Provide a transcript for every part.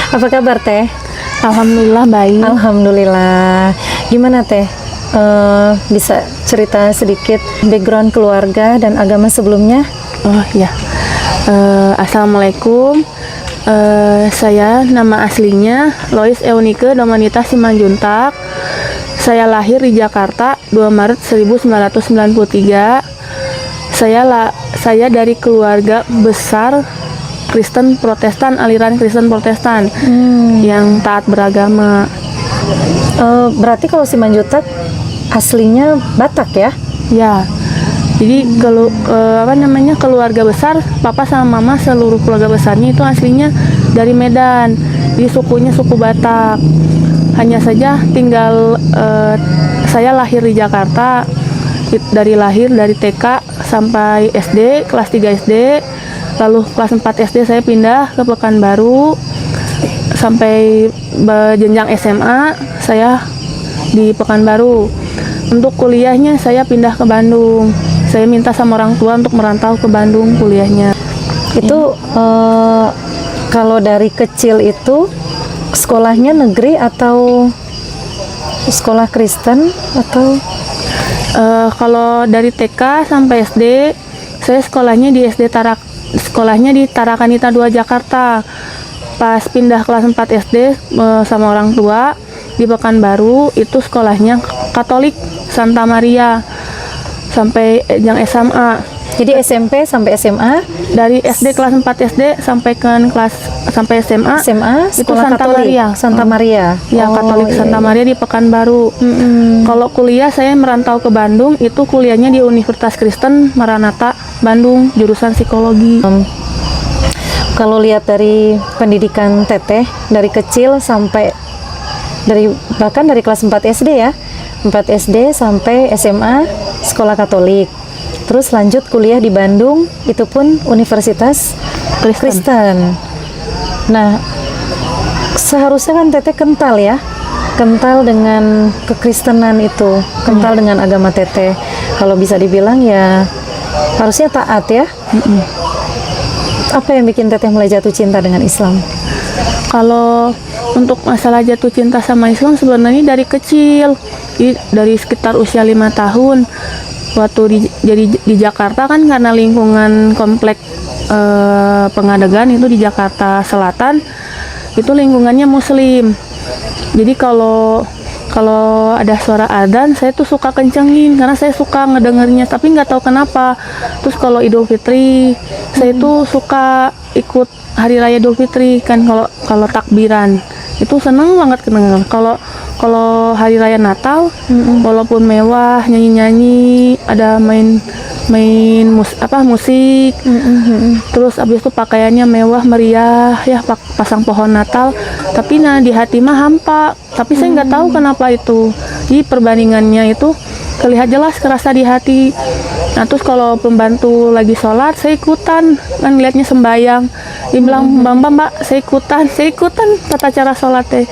Apa kabar Teh? Alhamdulillah baik. Alhamdulillah. Gimana Teh? Bisa cerita sedikit background keluarga dan agama sebelumnya? Oh ya. Assalamualaikum. Saya nama aslinya Lois Eunike Domanita Simanjuntak. Saya lahir di Jakarta 2 Maret 1993. Saya dari keluarga besar Kristen Protestan, aliran Kristen Protestan yang taat beragama. Berarti kalau Simanjuntak aslinya Batak ya? Ya. Jadi kalau keluarga besar, papa sama mama seluruh keluarga besarnya itu aslinya dari Medan. Jadi sukunya suku Batak. Hanya saja tinggal saya lahir di Jakarta. Dari TK sampai SD, kelas 3 SD. Lalu kelas 4 SD saya pindah ke Pekanbaru. Sampai jenjang SMA saya di Pekanbaru. Untuk kuliahnya saya pindah ke Bandung. Saya minta sama orang tua untuk merantau ke Bandung kuliahnya. Itu kalau dari kecil itu sekolahnya negeri atau sekolah Kristen atau? Kalau dari TK sampai SD, saya sekolahnya di Tarakanita 2 Jakarta. Pas pindah kelas 4 SD sama orang tua di Pekanbaru, itu sekolahnya Katolik Santa Maria sampai yang SMA. Jadi SMP sampai SMA, dari SD kelas 4 SD sampai SMA itu sekolah Katolik Santa Maria. Ya, Katolik Santa Maria di Pekanbaru. Kalau kuliah saya merantau ke Bandung, itu kuliahnya di Universitas Kristen Maranatha Bandung, jurusan psikologi. Kalau lihat dari pendidikan Teteh dari kecil sampai bahkan dari kelas 4 SD ya, 4 SD sampai SMA sekolah Katolik. Terus lanjut kuliah di Bandung, itu pun Universitas Kristen. Nah, seharusnya kan Teteh kental ya, kental dengan kekristenan itu, kental dengan agama Teteh. Kalau bisa dibilang ya harusnya taat ya. Apa yang bikin Teteh mulai jatuh cinta dengan Islam? Kalau untuk masalah jatuh cinta sama Islam sebenarnya dari kecil, dari sekitar usia 5 tahun. Waktu di Jakarta kan, karena lingkungan komplek Pengadegan itu di Jakarta Selatan, itu lingkungannya Muslim. Jadi kalau ada suara adzan, saya tuh suka kencengin karena saya suka ngedengernya, tapi nggak tahu kenapa. Terus kalau Idul Fitri, saya tuh suka ikut Hari Raya Idul Fitri kan, kalau takbiran itu seneng banget kedengeran. Kalau Hari Raya Natal, walaupun mewah, nyanyi-nyanyi, ada main musik, terus abis itu pakaiannya mewah meriah ya, pasang pohon Natal, tapi di hati mah hampa. Tapi saya nggak tahu kenapa itu. Jadi perbandingannya itu terlihat jelas, kerasa di hati. Nah, terus kalau pembantu lagi sholat, saya ikutan, kan lihatnya sembayang. Dia bilang, mbak, saya ikutan tata cara sholat teh.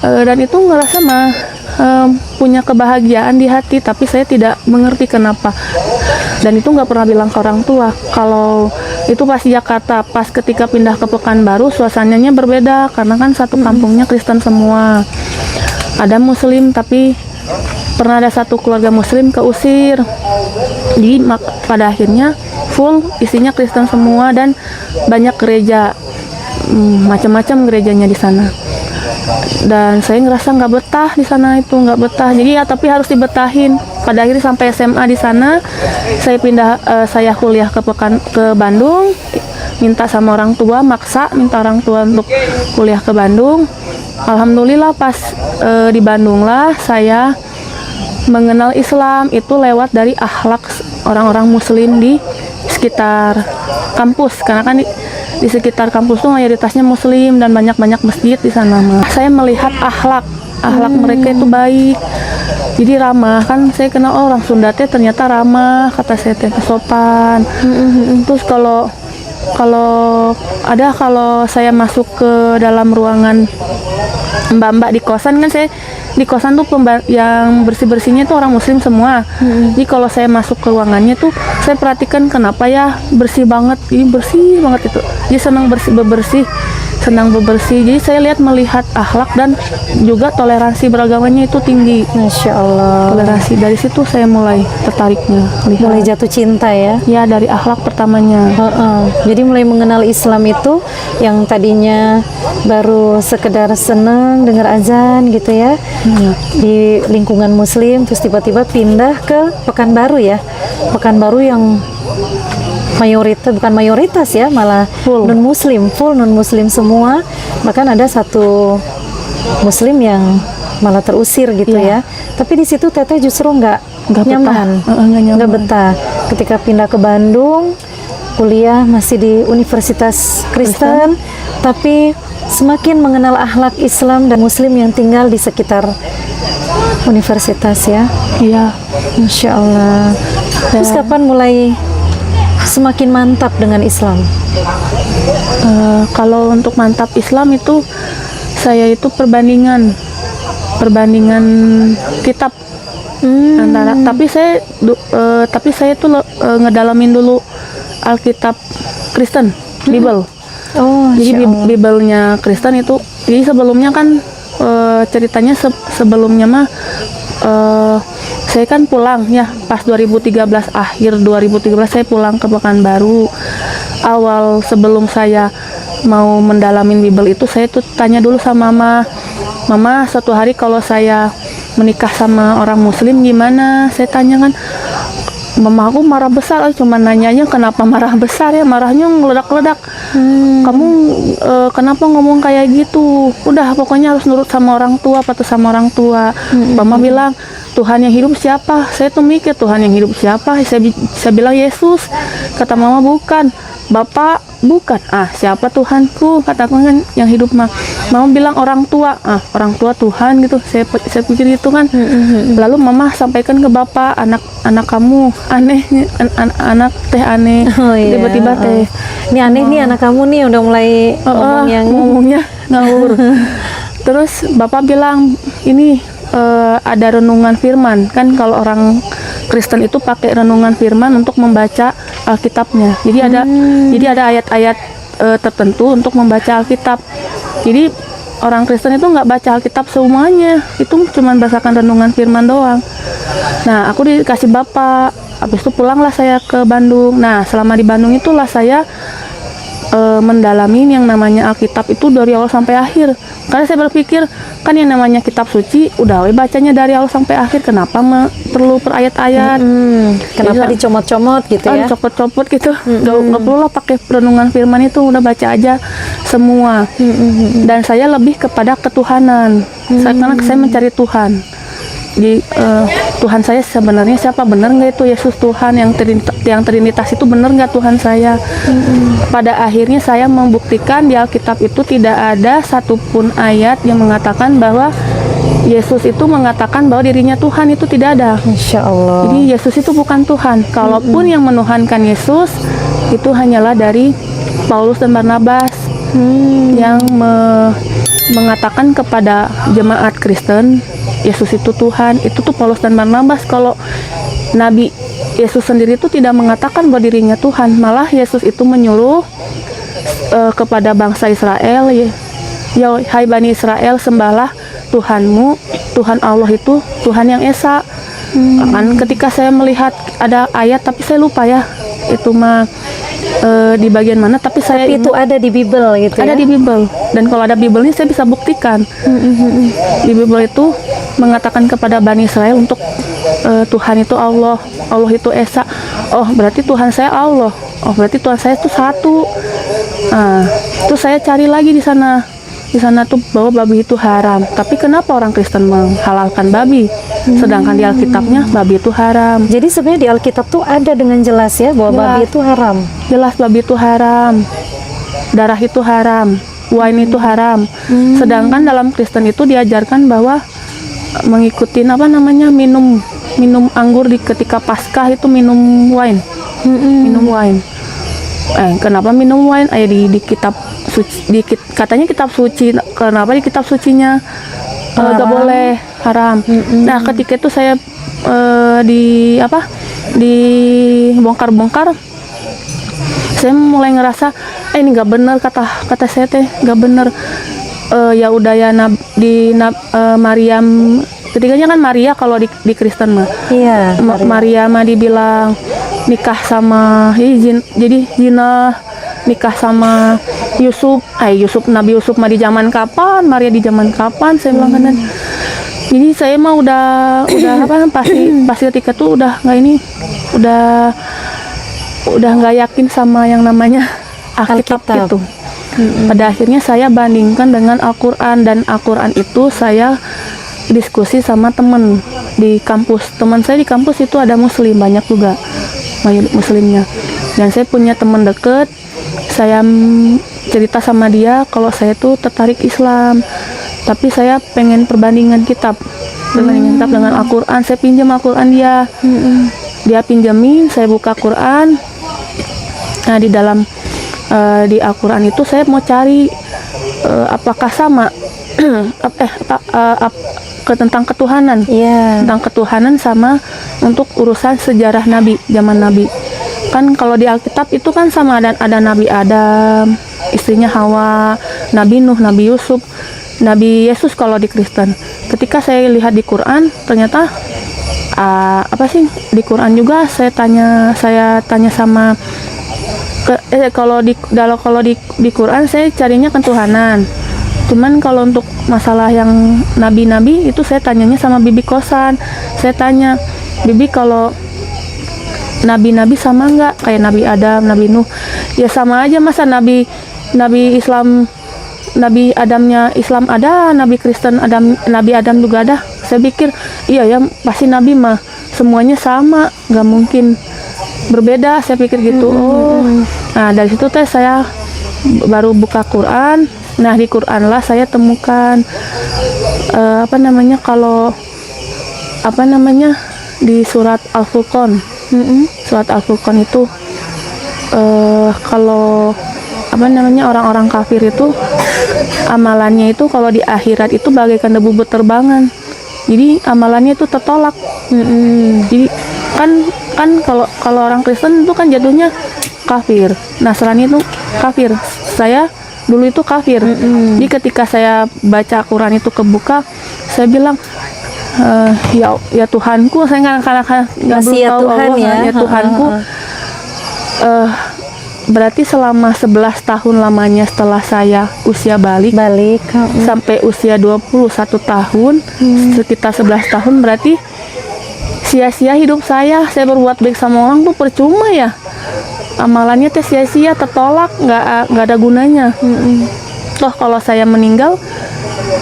Dan itu ngerasa punya kebahagiaan di hati, tapi saya tidak mengerti kenapa. Dan itu nggak pernah bilang ke orang tua. Kalau itu pas di Jakarta, pas ketika pindah ke Pekanbaru, suasananya berbeda karena kan satu kampungnya Kristen semua. Ada Muslim, tapi pernah ada satu keluarga Muslim keusir. Jadi pada akhirnya full isinya Kristen semua dan banyak gereja, macam-macam gerejanya di sana. Dan saya ngerasa nggak betah di sana, itu nggak betah. Jadi ya, tapi harus dibetahin. Pada akhirnya sampai SMA di sana, saya kuliah ke Bandung, minta sama orang tua, minta orang tua untuk kuliah ke Bandung. Alhamdulillah pas di Bandung lah saya mengenal Islam, itu lewat dari akhlak orang-orang Muslim di sekitar kampus, karena kan di sekitar kampus tuh mayoritasnya Muslim dan banyak masjid di sana. Saya melihat akhlak mereka itu baik, jadi ramah. Kan saya kenal orang Sunda teh ternyata ramah, kata saya teh sopan. Terus kalau saya masuk ke dalam ruangan mbak-mbak di kosan, kan saya di kosan tuh yang bersih-bersihnya tuh orang Muslim semua. Jadi kalau saya masuk ke ruangannya tuh saya perhatikan kenapa ya bersih banget, ini bersih banget itu. Jadi senang bersih. senang bebersih. Jadi saya melihat akhlak dan juga toleransi beragamanya itu tinggi. Masya Allah. Toleransi, dari situ saya mulai tertariknya, Mulai jatuh cinta ya. ya dari akhlak pertamanya. Jadi mulai mengenal Islam itu yang tadinya baru sekedar seneng dengar azan gitu ya, di lingkungan Muslim, terus tiba-tiba pindah ke Pekanbaru ya. Pekanbaru yang bukan mayoritas ya, malah Full non Muslim semua. Bahkan ada satu Muslim yang malah terusir gitu ya. Tapi di situ Teteh justru nggak nyaman, nggak betah. Ketika pindah ke Bandung, kuliah masih di Universitas Kristen, tapi semakin mengenal akhlak Islam dan Muslim yang tinggal di sekitar universitas ya. Iya. Masya Allah. Terus kapan mulai semakin mantap dengan Islam? Kalau untuk mantap Islam itu saya itu perbandingan kitab antara, tapi saya tuh ngedalamin dulu Alkitab Kristen, Bible. Jadi Bible-nya Kristen itu, jadi sebelumnya kan ceritanya sebelumnya mah saya kan pulang ya pas 2013, akhir 2013 saya pulang ke Pekanbaru. Awal sebelum saya mau mendalamin Bible itu, saya tuh tanya dulu sama Mama, suatu hari kalau saya menikah sama orang Muslim gimana? Saya tanya kan, Mama aku marah besar, cuma nanyanya kenapa marah besar ya, marahnya ngeledak-ledak. Kamu kenapa ngomong kayak gitu? Udah pokoknya harus nurut sama orang tua, patuh sama orang tua. Mama bilang, Tuhan yang hidup siapa? Saya tuh mikir, Tuhan yang hidup siapa? Saya bilang Yesus. Kata Mama, bukan. Bapak, bukan. Siapa Tuhanku? Kataku kan yang hidup mah. Mama bilang orang tua. Orang tua Tuhan gitu. Saya pikir gitu kan. Lalu Mama sampaikan ke Bapak, anak kamu aneh, anak teh aneh. Tiba-tiba teh, ini aneh nih anak kamu nih, udah mulai ngomongnya ngawur. Terus Bapak bilang, ini ada renungan firman kan, kalau orang Kristen itu pakai renungan firman untuk membaca Alkitabnya. Jadi ada ayat-ayat tertentu untuk membaca Alkitab. Jadi orang Kristen itu nggak baca Alkitab semuanya, itu cuma berdasarkan renungan firman doang. Nah, aku dikasih Bapak. Habis itu pulanglah saya ke Bandung. Nah, selama di Bandung itulah saya mendalami yang namanya Alkitab itu dari awal sampai akhir. Karena saya berpikir, kan yang namanya kitab suci udah bacanya dari awal sampai akhir, kenapa perlu per ayat-ayat? Kenapa dicomot-comot gitu ya? Copot-copot gitu. Nggak perlu lah pakai renungan firman itu, udah baca aja semua. Dan saya lebih kepada ketuhanan. Karena saya mencari Tuhan. Di Tuhan saya sebenarnya siapa, benar nggak itu Yesus Tuhan yang Trinitas itu, benar nggak Tuhan saya? Pada akhirnya saya membuktikan di Alkitab itu tidak ada satupun ayat yang mengatakan bahwa Yesus itu mengatakan bahwa dirinya Tuhan, itu tidak ada. Insya Allah. Jadi Yesus itu bukan Tuhan. Kalaupun yang menuhankan Yesus itu hanyalah dari Paulus dan Barnabas yang mengatakan kepada jemaat Kristen Yesus itu Tuhan. Itu tuh Paulus dan Barnabas. Kalau Nabi Yesus sendiri itu tidak mengatakan bahwa dirinya Tuhan, malah Yesus itu menyuruh kepada bangsa Israel, ya hai Bani Israel, sembahlah Tuhanmu, Tuhan Allah itu Tuhan yang esa. Kan ketika saya melihat ada ayat, tapi saya lupa ya itu mah di bagian mana, tapi itu ada di Bible gitu ada ya? Di Bible. Dan kalau ada Bible ini saya bisa buktikan. Di Bible itu mengatakan kepada Bani Israel untuk Tuhan itu Allah, Allah itu esa. Oh, berarti Tuhan saya Allah. Oh, berarti Tuhan saya itu satu. Terus saya cari lagi di sana. Di sana tuh bahwa babi itu haram. Tapi kenapa orang Kristen menghalalkan babi? Sedangkan di Alkitabnya babi itu haram. Jadi sebenarnya di Alkitab tuh ada dengan jelas ya bahwa babi itu haram. Jelas babi itu haram. Darah itu haram. Wine itu haram. Sedangkan dalam Kristen itu diajarkan bahwa mengikuti minum anggur di ketika Paskah itu minum wine. Minum wine. Kenapa minum wine? Di kitab suci, katanya kitab suci. Kenapa di kitab sucinya nggak boleh, haram? Nah, ketika itu saya dibongkar-bongkar, saya mulai ngerasa ini nggak bener, kata saya teh nggak bener. Ya udah ya Maryam, ketiganya kan Maria kalau di Kristen mah. Iya. Maria mah dibilang nikah sama jadi zina, nikah sama Nabi Yusuf mah di zaman kapan, Maria di zaman kapan, saya bilang kan. Jadi saya mah udah pasti ketika tuh udah nggak yakin sama yang namanya Alkitab itu. Pada akhirnya saya bandingkan dengan Al-Quran, dan Al-Quran itu saya diskusi sama teman di kampus. Teman saya di kampus itu ada muslim, banyak juga muslimnya. Dan saya punya teman deket, saya cerita sama dia kalau saya tuh tertarik Islam, tapi saya pengen perbandingan kitab dengan Al-Quran. Saya pinjam Al-Quran dia pinjamin, saya buka Quran. Nah, di Al-Quran itu saya mau cari apakah sama tentang ketuhanan. Tentang ketuhanan sama untuk urusan sejarah Nabi, zaman Nabi. Kan kalau di Alkitab itu kan sama, ada Nabi Adam, istrinya Hawa, Nabi Nuh, Nabi Yusuf, Nabi Yesus kalau di Kristen. Ketika saya lihat di Quran, ternyata di Quran juga saya tanya sama kalau di Quran saya carinya ketuhanan. Cuman kalau untuk masalah yang nabi-nabi itu saya tanyanya sama bibi kosan. Saya tanya, "Bibi, kalau nabi-nabi sama nggak kayak Nabi Adam, Nabi Nuh?" Ya sama aja, masa nabi Islam, Nabi Adamnya Islam ada, Nabi Kristen Nabi Adam juga ada. Saya pikir iya ya, pasti nabi mah semuanya sama, nggak mungkin berbeda, saya pikir gitu. Nah dari situ teh saya baru buka Quran. Nah di Quran lah saya temukan di surat Al-Furqan. Surat Al-Furqan itu kalau orang-orang kafir itu amalannya itu kalau di akhirat itu bagaikan debu berterbangan. Jadi amalannya itu tertolak. Jadi kan kalau orang Kristen itu kan jatuhnya kafir, Nasrani itu kafir. Saya dulu itu kafir. Jadi ketika saya baca Quran itu kebuka, saya bilang ya Tuhanku, saya nggak belum ya tahu Tuhan, Allah, ya Tuhanku. Berarti selama 11 tahun lamanya setelah saya usia balik sampai usia 21 tahun, sekitar 11 tahun, berarti sia-sia hidup saya berbuat baik sama orang tuh percuma ya, amalannya teh sia-sia, tertolak, nggak ada gunanya. Toh kalau saya meninggal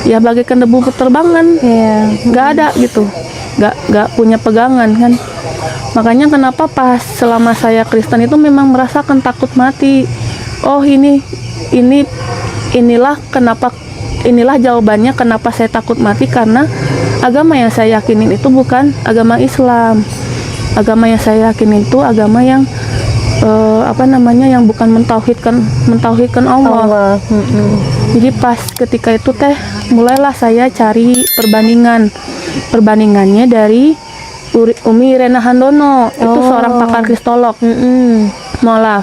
ya bagaikan debu berterbangan, nggak ada gitu, nggak punya pegangan kan. Makanya kenapa pas selama saya Kristen itu memang merasakan takut mati. Oh inilah jawabannya kenapa saya takut mati, karena agama yang saya yakinin itu bukan agama Islam. Agama yang saya yakinin itu agama yang yang bukan mentauhidkan Allah. Jadi pas ketika itu teh mulailah saya cari perbandingannya dari Umi Irena Handono, itu seorang pakar kristolog. Malah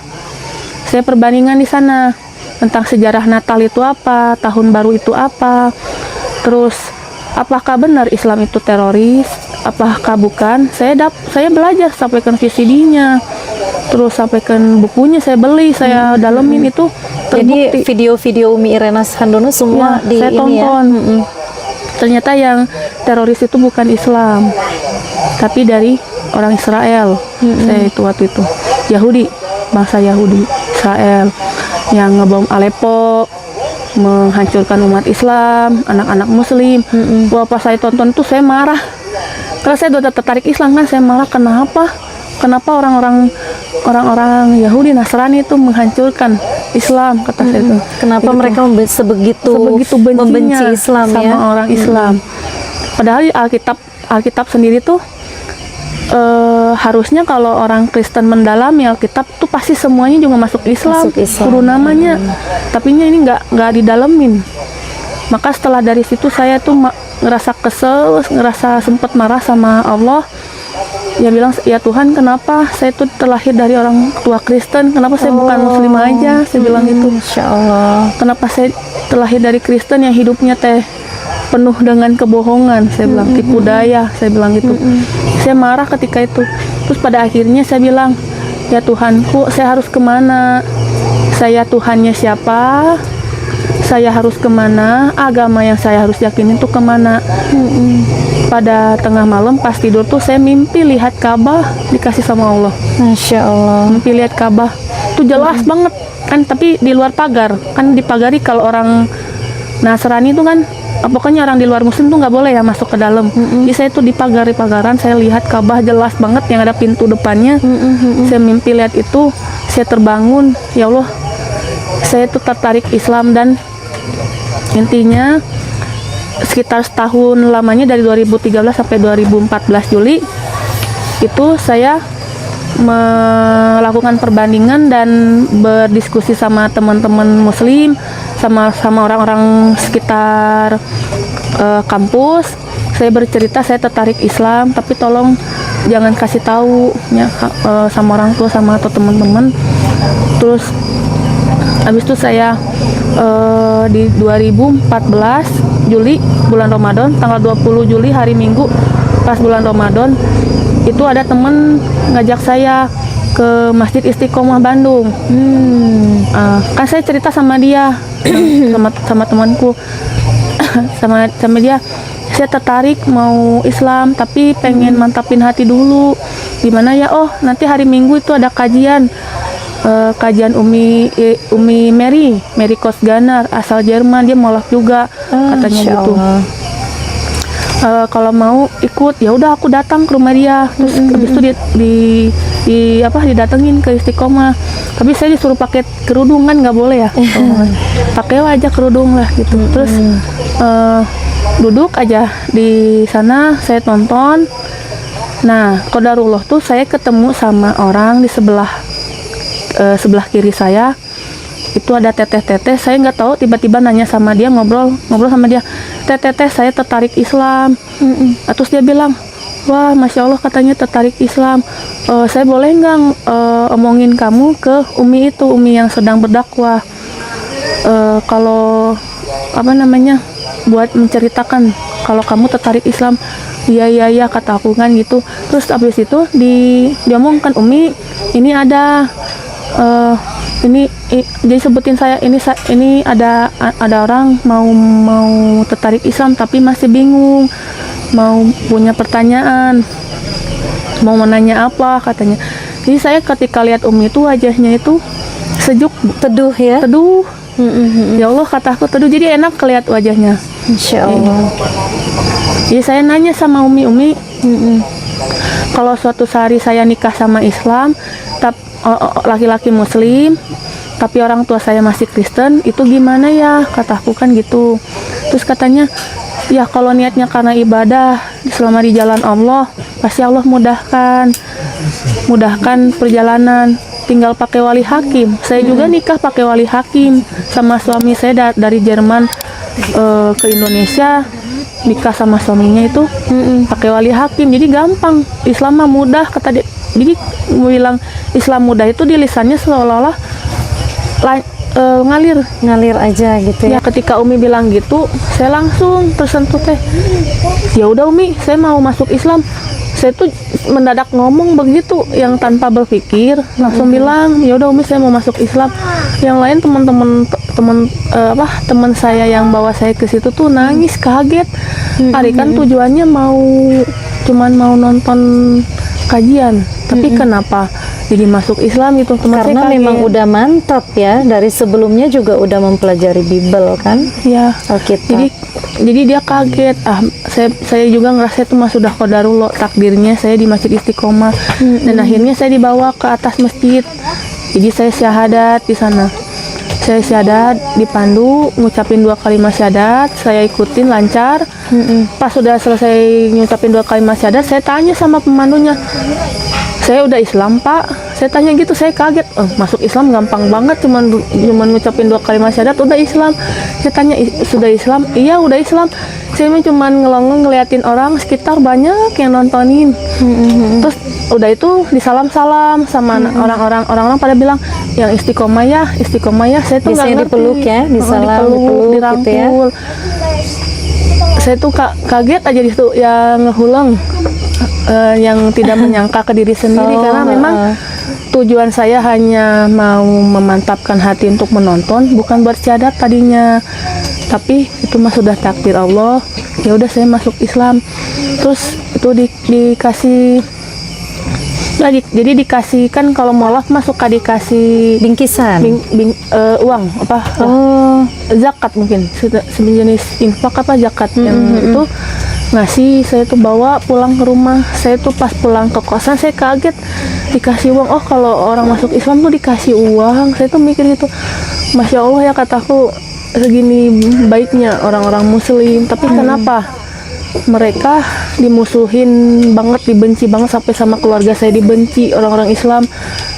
saya perbandingan di sana tentang sejarah Natal itu apa, tahun baru itu apa, terus apakah benar Islam itu teroris, apakah bukan. Saya belajar, sampaikan VCD-nya, terus sampaikan bukunya, saya beli, saya dalemin, itu terbukti. Jadi video-video Umi Irena Handono semua saya tonton. Ternyata yang teroris itu bukan Islam, tapi dari orang Israel. Saya itu waktu itu Yahudi, bangsa Yahudi Israel yang ngebom Aleppo, menghancurkan umat Islam, anak-anak Muslim. Wah, pas saya tonton tuh saya marah, karena saya udah tertarik Islam kan. Saya marah, kenapa orang-orang Yahudi Nasrani itu menghancurkan Islam, kata saya itu. Kenapa mereka sebegitu membenci Islam sama orang Islam? Padahal Alkitab sendiri tuh harusnya kalau orang Kristen mendalami Alkitab tuh pasti semuanya juga masuk Islam. Suruh namanya, tapi ini nggak didalemin. Maka setelah dari situ saya tuh ngerasa kesel, ngerasa sempat marah sama Allah. Dia bilang, ya Tuhan, kenapa saya tuh terlahir dari orang tua Kristen, kenapa saya bukan Muslim aja? Saya bilang gitu. Insya Allah. Kenapa saya terlahir dari Kristen yang hidupnya teh penuh dengan kebohongan? Saya bilang tipu daya. Saya bilang gitu. Saya marah ketika itu. Terus pada akhirnya saya bilang, ya Tuhanku, saya harus kemana? Saya Tuhannya siapa? Saya harus kemana? Agama yang saya harus yakinin tuh kemana? Pada tengah malam pas tidur tuh saya mimpi lihat Ka'bah dikasih sama Allah. Masya Allah. Mimpi lihat Ka'bah tuh jelas banget kan, tapi di luar pagar kan, dipagari. Kalau orang Nasrani tuh kan, pokoknya orang di luar Muslim tuh nggak boleh ya masuk ke dalam. Jadi saya tuh di pagaran saya lihat Ka'bah jelas banget yang ada pintu depannya. Saya mimpi lihat itu, saya terbangun, ya Allah, saya tuh tertarik Islam. Dan intinya sekitar setahun lamanya, dari 2013 sampai 2014 Juli itu saya melakukan perbandingan dan berdiskusi sama teman-teman Muslim, sama orang-orang sekitar kampus. Saya bercerita saya tertarik Islam, tapi tolong jangan kasih tahu ya, sama orang tua sama atau teman-teman. Terus habis itu saya di 2014 Juli bulan Ramadan, tanggal 20 Juli hari Minggu pas bulan Ramadan, itu ada temen ngajak saya ke Masjid Istiqomah Bandung. Kan saya cerita sama dia, sama temanku, sama dia, saya tertarik mau Islam tapi pengen mantapin hati dulu. Gimana ya? Oh, nanti hari Minggu itu ada kajian Umi Mary Kosganar, asal Jerman, dia molak juga katanya gitu. Kalau mau ikut, ya udah aku datang ke rumah dia. Terus habis itu didatengin ke Istiqomah. Tapi saya disuruh pakai kerudung, kan nggak boleh ya. Pakai aja kerudung lah gitu. Terus duduk aja di sana, saya tonton. Nah, qadarullah tuh saya ketemu sama orang di sebelah kiri saya. Itu ada teteh-teteh, saya nggak tahu, tiba-tiba nanya sama dia, ngobrol sama dia, teteh saya tertarik Islam. Terus dia bilang, wah Masya Allah, katanya tertarik Islam, saya boleh nggak omongin kamu ke Umi itu, Umi yang sedang berdakwah, kalau buat menceritakan kalau kamu tertarik Islam. Iya kata aku kan gitu. Terus abis itu diomongkan, Umi ini ada jadi sebutin saya, ini ada orang mau tertarik Islam tapi masih bingung, mau punya pertanyaan, mau menanya apa katanya. Jadi saya ketika lihat Umi itu wajahnya itu sejuk, Teduh ya. teduh. Ya Allah, kataku teduh, jadi enak kelihat wajahnya. Insya Allah. Jadi saya nanya sama Umi, kalau suatu hari saya nikah sama Islam, laki-laki Muslim, tapi orang tua saya masih Kristen, itu gimana ya? Kataku kan gitu. Terus katanya, ya kalau niatnya karena ibadah, selama di jalan Allah, pasti Allah mudahkan perjalanan. Tinggal pakai wali hakim. Saya juga nikah pakai wali hakim sama suami saya dari Jerman ke Indonesia, nikah sama suaminya itu pakai wali hakim. Jadi gampang. Islam mah mudah kata dia. Jadi bilang Islam mudah itu di lisannya seolah-olah ngalir aja gitu ya. Ya ketika Umi bilang gitu, saya langsung tersentuh teh. Ya udah Umi, saya mau masuk Islam. Saya tuh mendadak ngomong begitu, yang tanpa berpikir langsung bilang, ya udah Umi, saya mau masuk Islam. Yang lain teman saya yang bawa saya ke situ tuh nangis kaget. Hari kan tujuannya cuman mau nonton kajian, tapi kenapa jadi masuk Islam gitu? Teman Karena saya memang udah mantap ya, dari sebelumnya juga udah mempelajari Bible kan, ya Alkitab. Jadi dia kaget. Saya juga ngerasa itu mah sudah qadarullah, takdirnya saya di Masjid Istiqomah. Dan akhirnya saya dibawa ke atas masjid. Jadi saya syahadat di sana. Saya syahadat, dipandu ngucapin 2 kalimat syahadat, saya ikutin lancar. Pas sudah selesai ngucapin 2 kalimat syahadat, saya tanya sama pemandunya, saya udah Islam Pak, saya tanya gitu, saya kaget, masuk Islam gampang banget, cuman ngucapin 2 kalimat syahadat udah Islam. Saya tanya, sudah Islam? Iya udah Islam. Saya cuman ngelongong ngeliatin orang sekitar banyak yang nontonin. Terus udah itu disalam-salam sama orang-orang pada bilang yang istiqomah ya. Saya tuh nggak Biasanya ngerti. dipeluk ya, disalam, dipeluk gitu ya. dirangkul. Saya tuh kaget aja di situ yang ngehulang, yang tidak menyangka ke diri sendiri karena memang tujuan saya hanya mau memantapkan hati untuk menonton, bukan buat syahadat tadinya. Tapi itu mah sudah takdir Allah. Ya udah saya masuk Islam. Terus itu dikasih. Nah, jadi dikasih kan kalau mualaf masuk dikasih Bingkisan. uang apa? Zakat mungkin sejenis infak apa zakat yang itu ngasih. Saya tuh bawa pulang ke rumah. Saya tuh pas pulang ke kosan saya kaget dikasih uang. Oh kalau orang masuk Islam tuh dikasih uang. Saya tuh mikir gitu, Masya Allah ya kataku, segini baiknya orang-orang muslim. Tapi kenapa mereka dimusuhin banget, dibenci banget, sampai sama keluarga saya dibenci orang-orang Islam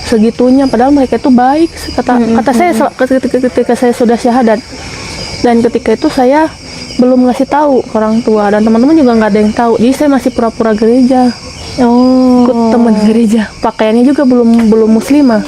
segitunya, padahal mereka itu baik kata saya ketika saya sudah syahadat. Dan ketika itu saya belum ngasih tahu ke orang tua dan teman-teman juga nggak ada yang tahu, jadi saya masih pura-pura gereja, ikut teman gereja, pakaiannya juga belum muslimah.